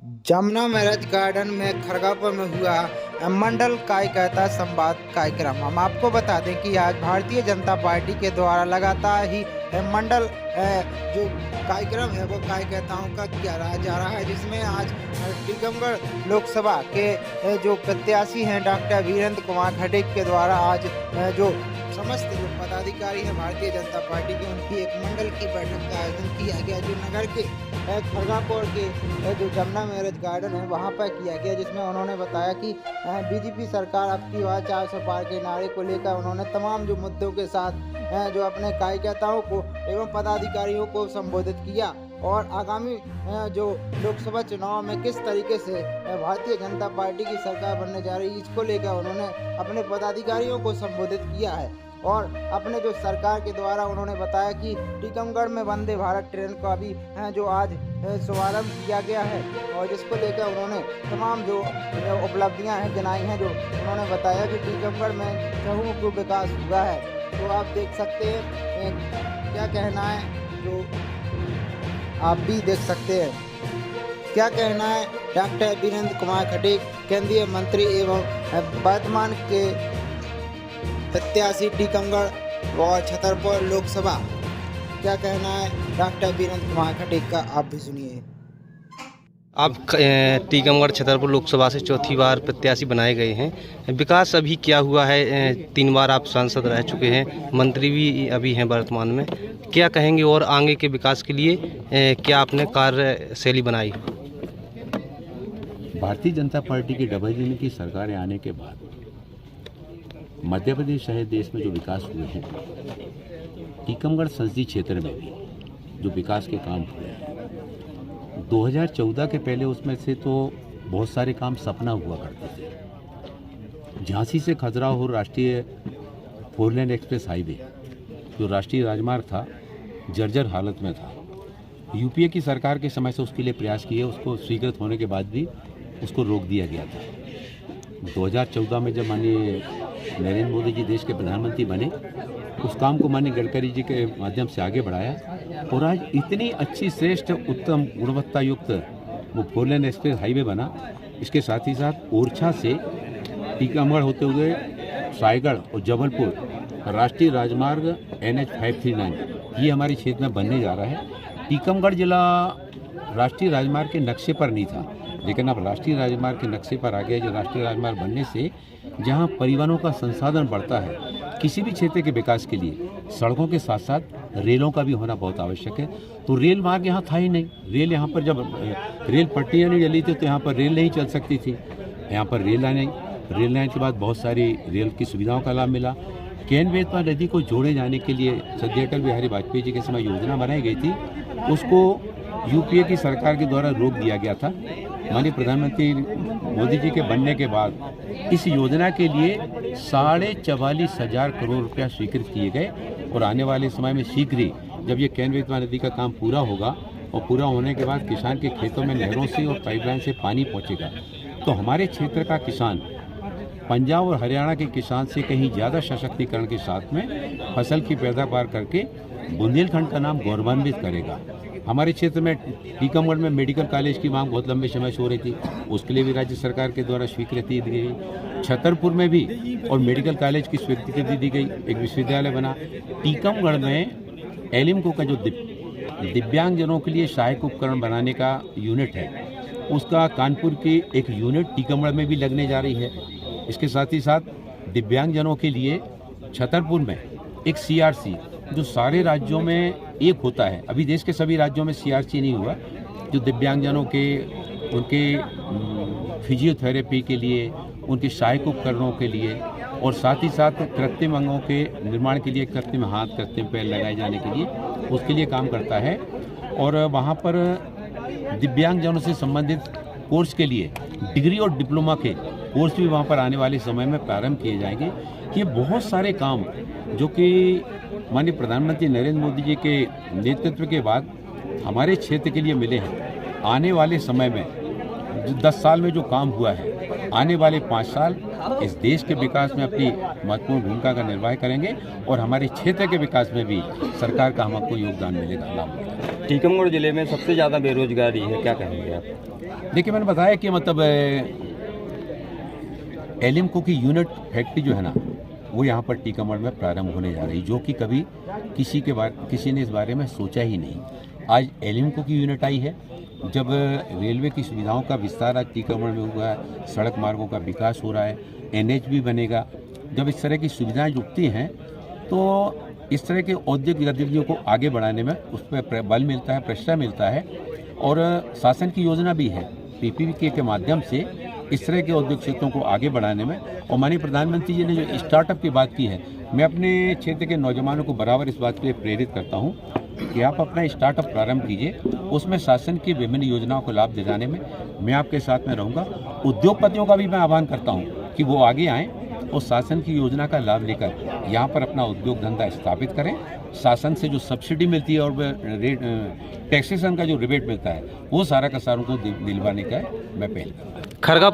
Jamuna marriage garden में खड़गपुर में हुआ मंडल कार्यकर्ता संवाद कार्यक्रम। हम आपको बता दें कि आज भारतीय जनता पार्टी के द्वारा लगातार ही मंडल जो कार्यक्रम है वो कार्यकर्ताओं का किया जा रहा है, जिसमें आज टीकमगढ़ लोकसभा के जो प्रत्याशी हैं डॉक्टर वीरेंद्र कुमार खटीक के द्वारा आज जो समस्त जो पदाधिकारी हैं भारतीय जनता पार्टी के उनकी एक मंडल की बैठक का आयोजन किया गया, जो नगर के खड़गपुर के जो जमुना मैरिज गार्डन है वहां पर किया गया, जिसमें उन्होंने बताया कि बीजेपी सरकार अब की बार 400 पार के नारे को लेकर उन्होंने तमाम जो मुद्दों के साथ जो अपने कार्यकर्ताओं को एवं पदाधिकारियों को संबोधित किया और आगामी जो लोकसभा चुनाव में किस तरीके से भारतीय जनता पार्टी की सरकार बनने जा रही है इसको लेकर उन्होंने अपने पदाधिकारियों को संबोधित किया है। और अपने जो सरकार के द्वारा उन्होंने बताया कि टीकमगढ़ में वंदे भारत ट्रेन का भी जो आज शुभारंभ किया गया है और जिसको लेकर उन्होंने तमाम जो उपलब्धियां हैं गिनाई हैं, जो उन्होंने बताया कि टीकमगढ़ में चहुमुखी विकास हुआ है। तो आप देख सकते हैं क्या कहना है, जो आप भी देख सकते हैं क्या कहना है डॉक्टर वीरेंद्र कुमार खटीक, केंद्रीय मंत्री एवं वर्तमान के प्रत्याशी टीकमगढ़ और छतरपुर लोकसभा। क्या कहना है डॉक्टर वीरेंद्र कुमार खटीक का, आप भी सुनिए। आप टीकमगढ़ छतरपुर लोकसभा से चौथी बार प्रत्याशी बनाए गए हैं। विकास अभी क्या हुआ है? 3 बार आप सांसद रह चुके हैं, मंत्री भी अभी हैं वर्तमान में। क्या कहेंगे और आगे के विकास के लिए क्या आपने कार्यशैली बनाई? भारतीय जनता पार्टी की डबल इंजन की सरकारें आने के बाद मध्य प्रदेश सहित देश में जो विकास हुए हैं, टीकमगढ़ संसदीय क्षेत्र में भी जो विकास के काम हुए हैं 2014 के पहले, उसमें से तो बहुत सारे काम सपना हुआ करते थे। झांसी से खजुराहो राष्ट्रीय 4 लेन एक्सप्रेस हाईवे जो राष्ट्रीय राजमार्ग था, जर्जर हालत में था। यूपीए की सरकार के समय से उसके लिए प्रयास किए, उसको स्वीकृत होने के बाद भी उसको रोक दिया गया था। 2014 में जब माननीय नरेंद्र मोदी जी देश के प्रधानमंत्री बने, उस काम को माननीय गडकरी जी के माध्यम से आगे बढ़ाया और आज इतनी अच्छी श्रेष्ठ उत्तम गुणवत्ता युक्त वो 4 लेन एक्सप्रेस हाईवे बना। इसके साथ ही साथ ओरछा से टीकमगढ़ होते हुए रायगढ़ और जबलपुर राष्ट्रीय राजमार्ग NH 539 ये हमारे क्षेत्र में बनने जा रहा है। टीकमगढ़ जिला राष्ट्रीय राजमार्ग के नक्शे पर नहीं था, लेकिन अब राष्ट्रीय राजमार्ग के नक्शे पर आ गया। जो राष्ट्रीय राजमार्ग बनने से जहां परिवहनों का संसाधन बढ़ता है, किसी भी क्षेत्र के विकास के लिए सड़कों के साथ साथ रेलों का भी होना बहुत आवश्यक है। तो रेल मार्ग यहाँ था ही नहीं। रेल यहाँ पर जब रेल पट्टियाँ नहीं डली थी तो यहाँ पर रेल नहीं चल सकती थी। यहाँ पर रेल लाइन के बाद बहुत सारी रेल की सुविधाओं का लाभ मिला। केन बेतवा नदी को जोड़े जाने के लिए श्रद्धेय अटल बिहारी वाजपेयी जी के समय योजना बनाई गई थी, उसको यूपीए की सरकार के द्वारा रोक दिया गया था। माननीय प्रधानमंत्री मोदी जी के बनने के बाद इस योजना के लिए 44,500 करोड़ रुपया स्वीकृत किए गए और आने वाले समय में शीघ्र ही जब ये केन बेतवा नदी का काम पूरा होगा और पूरा होने के बाद किसान के खेतों में नहरों से और पाइपलाइन से पानी पहुंचेगा, तो हमारे क्षेत्र का किसान पंजाब और हरियाणा के किसान से कहीं ज़्यादा सशक्तिकरण के साथ में फसल की पैदावार करके बुंदेलखंड का नाम गौरवान्वित करेगा। हमारे क्षेत्र में टीकमगढ़ में मेडिकल कॉलेज की मांग बहुत लंबे समय से हो रही थी, उसके लिए भी राज्य सरकार के द्वारा स्वीकृति दी गई। छतरपुर में भी और मेडिकल कॉलेज की स्वीकृति दी गई, एक विश्वविद्यालय बना। टीकमगढ़ में एलिम्को का जो दिव्यांगजनों के लिए सहायक उपकरण बनाने का यूनिट है, उसका कानपुर की एक यूनिट टीकमगढ़ में भी लगने जा रही है। इसके साथ ही साथ दिव्यांगजनों के लिए छतरपुर में एक CRC जो सारे राज्यों में एक होता है, अभी देश के सभी राज्यों में CRC नहीं हुआ, जो दिव्यांगजनों के उनके फिजियोथेरेपी के लिए, उनके सहायक उपकरणों के लिए और साथ ही साथ कृत्रिम अंगों के निर्माण के लिए, कृत्रिम हाथ, कृत्रिम पैर लगाए जाने के लिए, उसके लिए काम करता है। और वहाँ पर दिव्यांगजनों से संबंधित कोर्स के लिए डिग्री और डिप्लोमा के कोर्स भी वहाँ पर आने वाले समय में प्रारंभ किए जाएंगे। ये बहुत सारे काम जो कि माननीय प्रधानमंत्री नरेंद्र मोदी जी के नेतृत्व के बाद हमारे क्षेत्र के लिए मिले हैं। आने वाले समय में 10 साल में जो काम हुआ है, आने वाले 5 साल इस देश के विकास में अपनी महत्वपूर्ण भूमिका का निर्वाह करेंगे और हमारे क्षेत्र के विकास में भी सरकार का हमको योगदान मिलेगा, लाभ मिलेगा। टीकमगढ़ जिले में सबसे ज़्यादा बेरोजगारी है, क्या कहेंगे आप? देखिए, मैंने बताया कि मतलब एलिम्को की यूनिट फैक्ट्री जो है ना, वो यहाँ पर टीकमगढ़ में प्रारंभ होने जा रही, जो कि कभी किसी ने इस बारे में सोचा ही नहीं। आज एलिम्को की यूनिट आई है। जब रेलवे की सुविधाओं का विस्तार आज टीकमगढ़ में हुआ है, सड़क मार्गों का विकास हो रहा है, NH भी बनेगा, जब इस तरह की सुविधाएं जुटती हैं तो इस तरह के औद्योगिक गतिविधियों को आगे बढ़ाने में उस पर बल मिलता है, प्रश्रय मिलता है। और शासन की योजना भी है PPP के माध्यम से इस तरह के औद्योगिक क्षेत्रों को आगे बढ़ाने में। और माननीय प्रधानमंत्री जी ने जो स्टार्टअप की बात की है, मैं अपने क्षेत्र के नौजवानों को बराबर इस बात पे प्रेरित करता हूं कि आप अपना स्टार्टअप प्रारंभ कीजिए, उसमें शासन की विभिन्न योजनाओं को लाभ दिलाने में मैं आपके साथ में रहूंगा। उद्योगपतियों का भी मैं आह्वान करता हूं कि वो आगे आएँ और शासन की योजना का लाभ लेकर यहाँ पर अपना उद्योग धंधा स्थापित करें। शासन से जो सब्सिडी मिलती है और टैक्सेशन का जो रिबेट मिलता है, वो सारा का सारा उनको दिलवाने का मैं पहल करूँगा। खरगा